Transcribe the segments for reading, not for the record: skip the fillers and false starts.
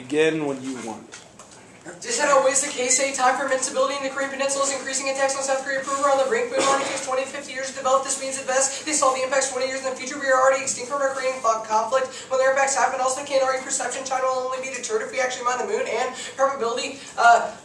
begin when you want. This had always the case, time for invincibility in the Korean Peninsula is increasing attacks on South Korea. Prove on the brink. Move on. It takes 20 to 50 years to develop. This means at best they solve the impacts 20 years in the future. We are already extinct from our Korean conflict. When their impacts happen, also can't already perception. China will only be deterred if we actually mine the moon. And probability,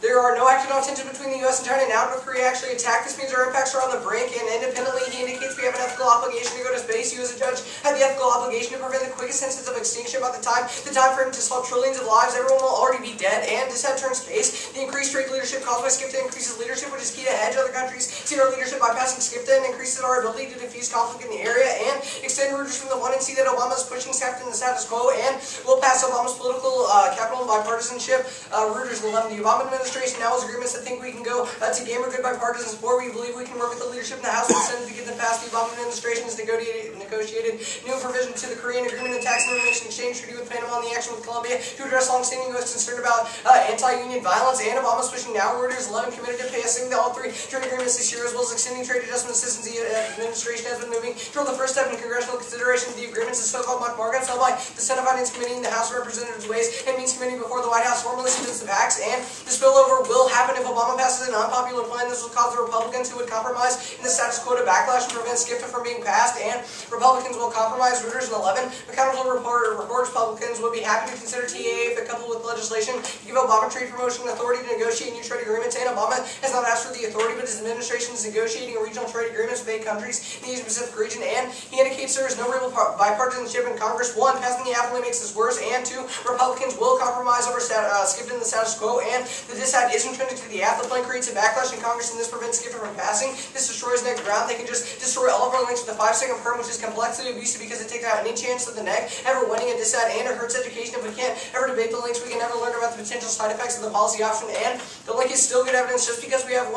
there are no active tensions between the U.S. and China. Now North Korea actually attack. This means our impacts are on the brink. And independently, he indicates we have an ethical obligation to go to space. You as a judge have the ethical obligation to prevent the quickest instance of extinction. By the time frame to solve trillions of lives, everyone will already be dead. And this had turned space. The increased trade leadership caused by SCIFTA increases leadership, which is key to hedge other countries. See our leadership bypassing SCIFTA and increases our ability to diffuse conflict in the area and extend Reuters from the one and see that Obama is pushing SCIFTA in the status quo and will pass Obama's political capital and bipartisanship. Reuters 11. The Obama administration now has agreements that think we can go to gamer good bipartisan support. We believe we can work with the leadership in the House and the Senate to get them passed. The Obama administration has negotiated new provision to the Korean Agreement and Tax and Information Exchange Treaty with Panama and the action with Colombia to address long-standing U.S. concern about anti-union violence. And Obama's pushing now. Reuters 11 committed to passing all three trade agreements this year, as well as extending trade adjustment assistance. The administration has been moving toward the first step in congressional consideration of the agreements. The so-called mock markups held by the Senate Finance Committee and the House of Representatives Ways and Means Committee before the White House formally submits the facts. And the spillover will happen if Obama passes an unpopular plan. This will cause the Republicans who would compromise in the status quo to backlash and prevent SCIFTA from being passed. And Republicans will compromise. Reuters 11. McConnell reports Republicans would be happy to consider TAA if it coupled with legislation to give Obama trade promotion authority to negotiate new trade agreements. And Obama has not asked for the authority, but his administration is negotiating regional trade agreements with 8 countries in the Asia-Pacific region. And he indicates there is no real bipartisanship in Congress. 1. Passing the app only makes this worse. And 2. Republicans will compromise over SCIFTA in the status quo. And the dissent is intrinsic to the app. The plan creates a backlash in Congress, and this prevents SCIFTA from passing. This destroys neck ground. They can just destroy all of our links with a 5-second perm, which is complexity abusive because it takes out any chance of the neck ever winning a dissent, and it hurts education. If we can't ever debate the links, we can never learn about the potential side effects of the policy option. And the link is still good evidence. Just because we have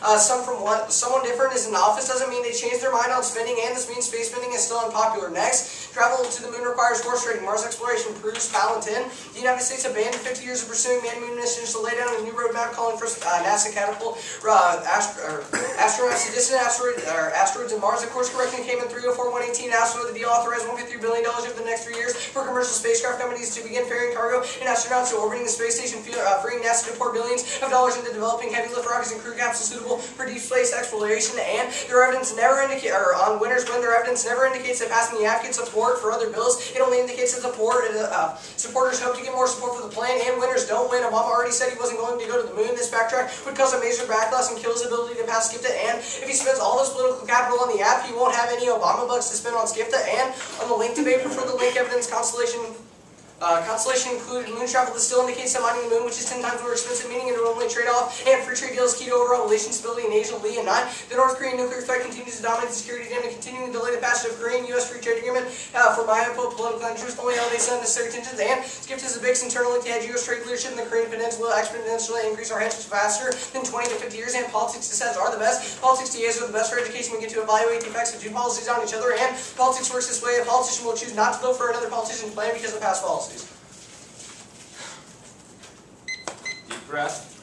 someone different is in office doesn't mean they change their mind on spending, and this means space spending is still unpopular. Next, travel to the moon requires horse trading. Mars exploration proves Palantin. The United States abandoned 50 years of pursuing manned moon missions to lay down a new roadmap calling for NASA catapult astronauts to distant asteroids in Mars. The course correction came in 304-118. NASA the deal authorized $1.3 billion over the next 3 years for commercial spacecraft companies to begin ferrying cargo and astronauts to orbiting the space station, freeing NASA to pour billions of dollars into developing heavy lift rockets and crew capsules suitable for deep space exploration. And their evidence never indicates, or on winners win, their evidence never indicates that passing the app gets support for other bills. It only indicates that supporters hope to get more support for the plan, and winners don't win. Obama already said he wasn't going to go to the moon. This backtrack would cause a major backlash and kill his ability to pass SCIFTA. And if he spends all his political capital on the app, he won't have any Obama bucks to spend on SCIFTA. And on the link debate, for the link evidence constellation included moon travel that still indicates that mining the moon, which is 10 times more expensive, meaning it would only trade off, and free trade deals key to overall relation stability in Asia. Lee and 9. The North Korean nuclear threat continues to dominate the security agenda, continuing to delay the passage of Korean-U.S. free trade agreement for bilateral political interest, only elevates unnecessary tensions. And SCIFTA is a big internally to hedge U.S. trade leadership in the Korean Peninsula, exponentially increase our hedges faster than 20 to 50 years. And politics decisions are the best. Politics TAs are the best for education. We get to evaluate the effects of two policies on each other, and politics works this way. A politician will choose not to vote for another politician's plan because of past policies. Deep breath.